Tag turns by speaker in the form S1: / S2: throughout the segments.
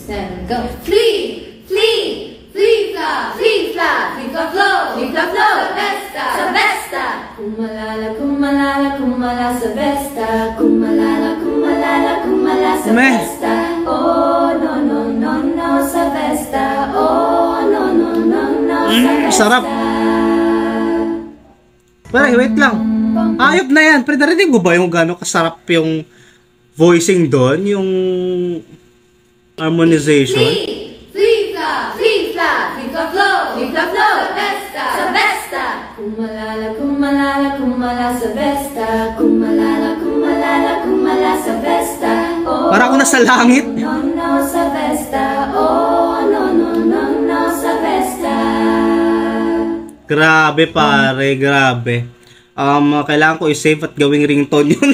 S1: 7, go. Flee, flee, flee, fla, flee, fla, flee, fla, flow, sa besta, sa besta. Kumalala, kumalala, kumala sa besta. Kumalala, kumalala, kumala sa besta. Oh, no, no, no, no, sa besta. Oh, no, no, no, no, sa besta.
S2: Sarap. Pero wait lang. Ayop na yan. Pero narinig mo ba yung gano'ng kasarap yung voicing doon? Yung harmonization?
S1: Flee, fla, flee, fla, flee, fla, flow, sa besta, sa besta. Kumalala, kumalala, kumala sa besta. Kumalala, kumalala, kumala sa besta. Oh,
S2: para ako nasa langit.
S1: No, no, sa besta. Oh, no, no, no, no, sa besta.
S2: Grabe pare, grabe. Kailangan ko i-save at gawing ringtone yun.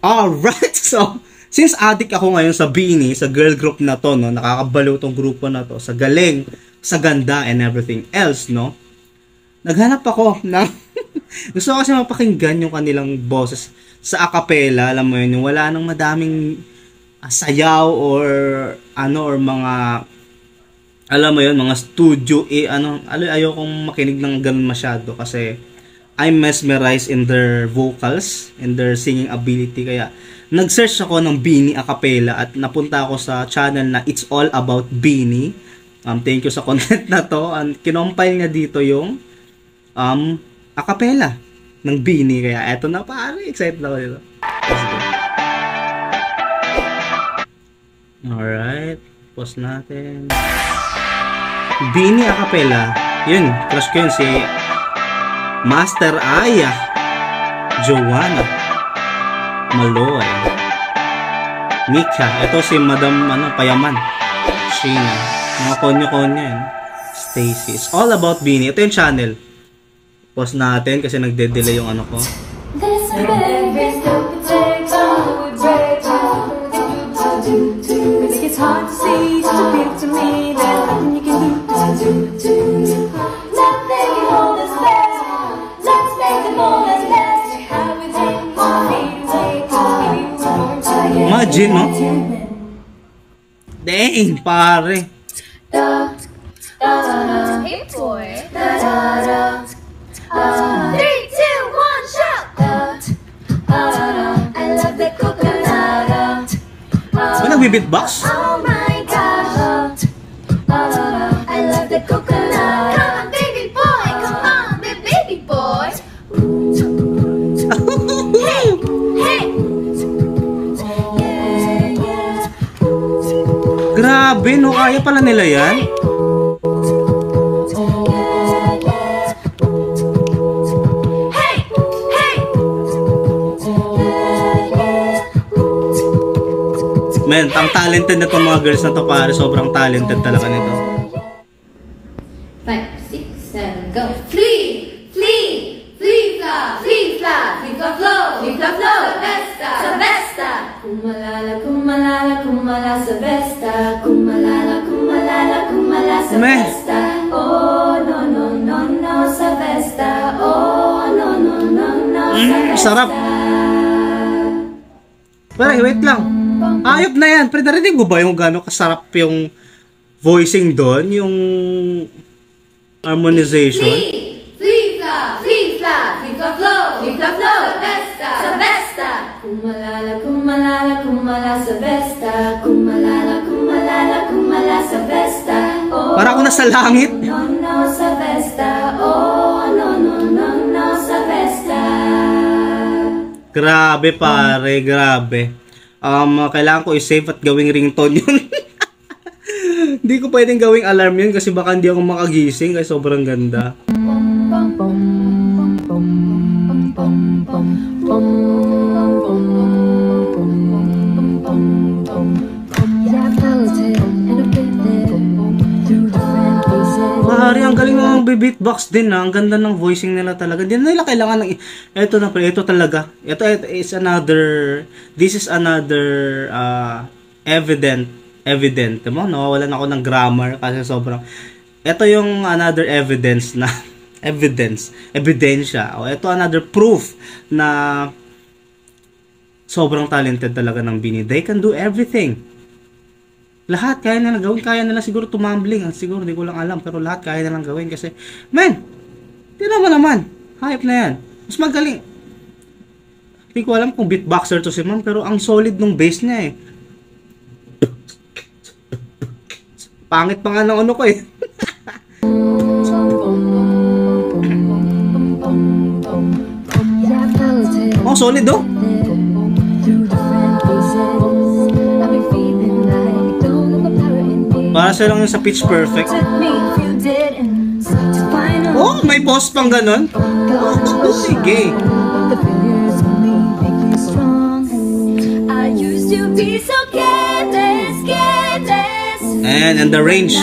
S2: Alright. So, since addict ako ngayon sa BINI, sa girl group na to, no, nakakabalo tong grupo na to, sa galing, sa ganda, and everything else, no, naghanap ako ng, gusto ko kasi mapakinggan yung kanilang boses sa acapella, alam mo yun, yung wala nang madaming sayaw or mga, alam mo yun, mga studio, ayokong makinig ng ganun masyado kasi I'm mesmerized in their vocals, in their singing ability. Kaya, nag-search ako ng BINI acapella at napunta ako sa channel na It's All About BINI. Thank you sa content na to. And kinompile niya dito yung acapella ng BINI. Kaya, eto na pare. Excited ako dito. Let's go. Alright. Pause natin. BINI acapella. Yun, crush ko yun si Master Aya, Joanna, Maloy, Mika. Ito si Madam Payaman, Sheena, mga konyo-konyo yan. Stacy. It's All About BINI. Ito yung channel. Pause natin kasi nagde-delay yung ko. Imagine, no? Dang, pare.
S1: Hey, boy. 3, 2, 1, shout! I love the coconut.
S2: Ba nagbi-beatbox?
S1: Oh my gosh. I love the coconut. Come on, baby boy. Come on, baby boy. Hey, hey.
S2: Grabe, no? Kaya pala nila yan? Men, ang talented na itong mga girls na to pare. Sobrang talented talaga nito.
S1: 5, 6, 7, go. Flee, flee, flee, fla, flee, fla, flee, fla, flow, sa besta, sa besta. Kumalala, kumalala, kumala sa besta. Kumalala, kumalala, kumala sa besta. Oh, no, no, no, no, sa besta. Oh, no, no, no, no, sa besta.
S2: Sarap. Pero wait lang. Ayop na yan. Pero narinig mo ba yung gano'ng kasarap yung voicing doon? Yung harmonization?
S1: Flee, fla, flee, fla, flee, fla, flow, sa besta, sa besta. Kumalala, kumalala, kumala sa besta. Kumalala, kumalala, kumala sa besta. Oh,
S2: para ako nasa langit.
S1: No, no, sa besta. Oh, no, no, no, no, sa besta.
S2: Grabe pare, grabe. Kailangan ko i-save at gawing ringtone yun. Hindi ko pwedeng gawing alarm yun kasi baka hindi ako makagising kasi sobrang ganda. Pare, ang galing ng beatbox din na. Ang ganda ng voicing nila talaga. Hindi na nila kailangan ng ito na ito talaga. Ito is another evident mo, no? Nawawalan ako ng grammar kasi sobrang ito yung another evidence na ebidensya. O ito another proof na sobrang talented talaga ng Bini. They can do everything. Lahat kaya nilang gawin. Kaya nila siguro tumambling. Siguro di ko lang alam. Pero lahat kaya nilang gawin. Kasi, man, tira mo naman. Hype na yan. Mas magaling. Hindi ko alam kung beatboxer to si ma'am. Pero ang solid nung bass niya eh. Pangit pa nga ng ano ko eh. Oh, solid oh. Para siya lang yung sa Pitch Perfect. Oh, may pause pang ganun. Oh, sige. And the range.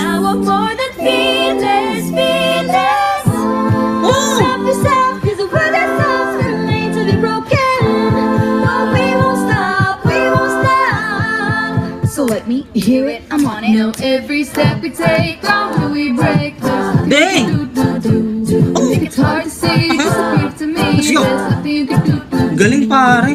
S1: So let me hear it, I'm on it. Know every step we take, how do we break?
S2: Dang!
S1: I think it's hard to see, just appear to me.
S2: Let's go.
S1: There's nothing you can do.
S2: Galing pare.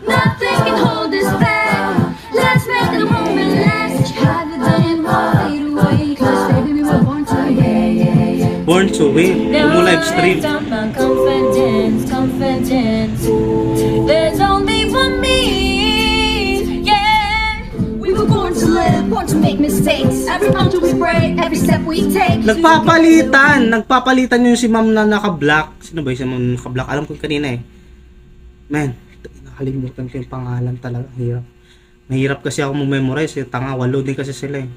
S1: Nothing can hold us back. Let's make the moment last. Have it then fade away. Cause baby we were born to
S2: Born to win. Mo live stream.
S1: Confidence. There's only one me. Yeah. We were born to live, born to make mistakes. Every mountain we break, every step we take.
S2: Nagpapalitan yung si ma'am na naka-black. Sino ba yung si ma'am na naka-black? Alam ko kanina eh. Man, nakalimutan ko yung pangalan talaga. Hirap. Mahirap kasi ako mag-memorize. Tanga, 8 din kasi sila eh.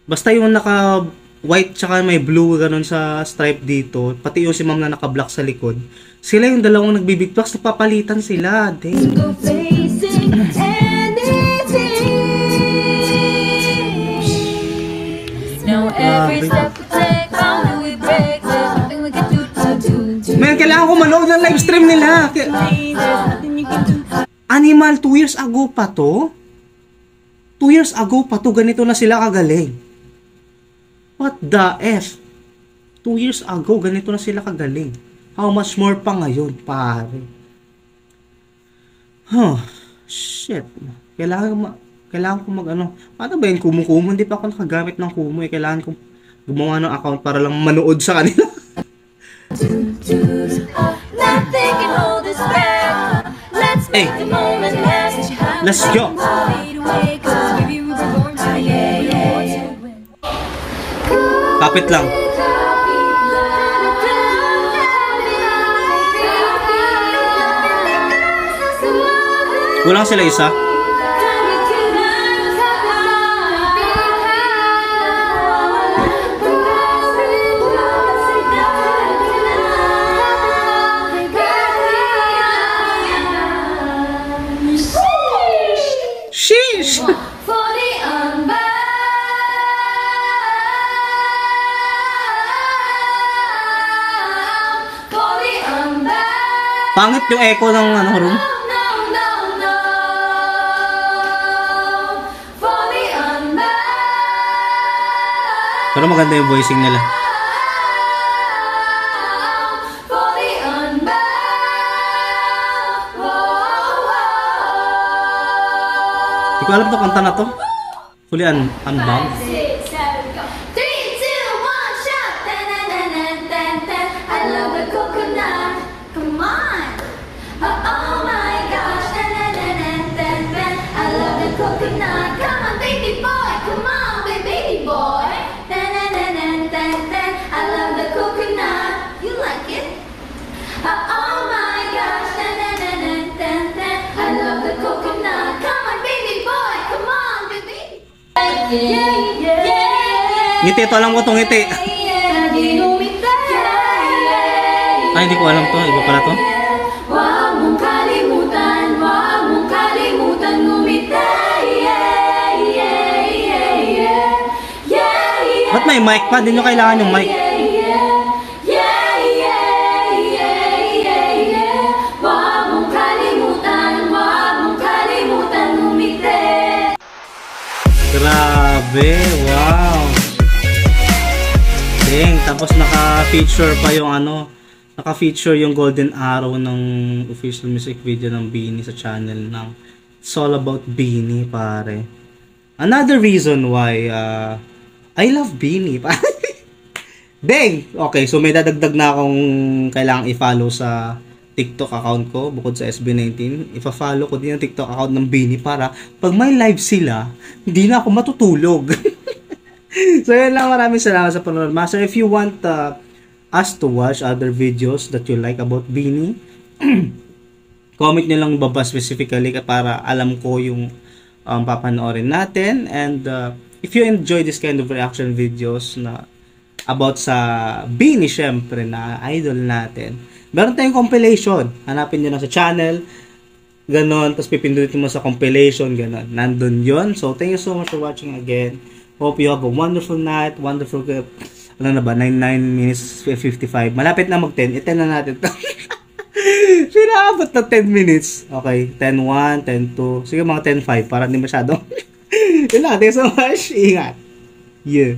S2: Basta yung naka-white tsaka may blue ganun sa stripe dito. Pati yung si ma'am na naka-black sa likod. Sila yung dalawang nagbibigbox. Nagpapalitan sila. Dang.
S1: Now every step we take, how do we break? There's nothing we can do.
S2: Man, kailangan ko manood ng live stream nila. Animal, 2 years ago pa to? 2 years ago pa to, ganito na sila kagaling. What the F? 2 years ago, ganito na sila kagaling. How much more pa ngayon, pare? Huh, shit. Kailangan ko mag-ano. Paano ba yun, Kumu? Hindi pa ako nakagamit ng Kumu eh. Kailangan ko gumawa ng account para lang manood sa kanila. Hey, let's go. Kapit lang. Kulang sila isa. Sheesh! Pangit yung echo ng room. Pero maganda yung voicing nila. Hindi ko alam to kanta na to. Fully unbound. Ngiti, ito alam ko itong ngiti. Ay, hindi ko alam to. Iba pala to.
S1: Huwag mong kalimutan ngumiti.
S2: Ba't may mic pa? Hindi nyo kailangan yung mic.
S1: Huwag mong kalimutan ngumiti.
S2: Grabe, wow. Dang, tapos naka-feature pa yung ano, naka-feature yung golden arrow ng official music video ng Beanie sa channel ng It's All About Beanie, pare. Another reason why I love Beanie, pare. Dang! Okay, so may dadagdag na akong kailangang i-follow sa TikTok account ko bukod sa SB19. Ipa-follow ko din yung TikTok account ng Beanie para pag may live sila, hindi na ako matutulog. So yun lang, maraming salamat sa panonood, Master. If you want us to watch other videos that you like about Beanie, comment nyo lang baba specifically para alam ko yung papanoorin natin. And if you enjoy this kind of reaction videos na about sa Beanie, syempre na idol natin, meron tayong compilation. Hanapin nyo lang sa channel, ganon, tapos pipindutin mo sa compilation, ganon, nandun yon. So thank you so much for watching again. Hope you have a wonderful night, wonderful, ano na ba, 9 minutes 55. Malapit na mag-10. I-10 na natin to. Sinaabot na 10 minutes. Okay, 10-1, 10-2. Sige, mga 10-5 para hindi masyado. Yun lang, thanks so much. Ingat. Yeah.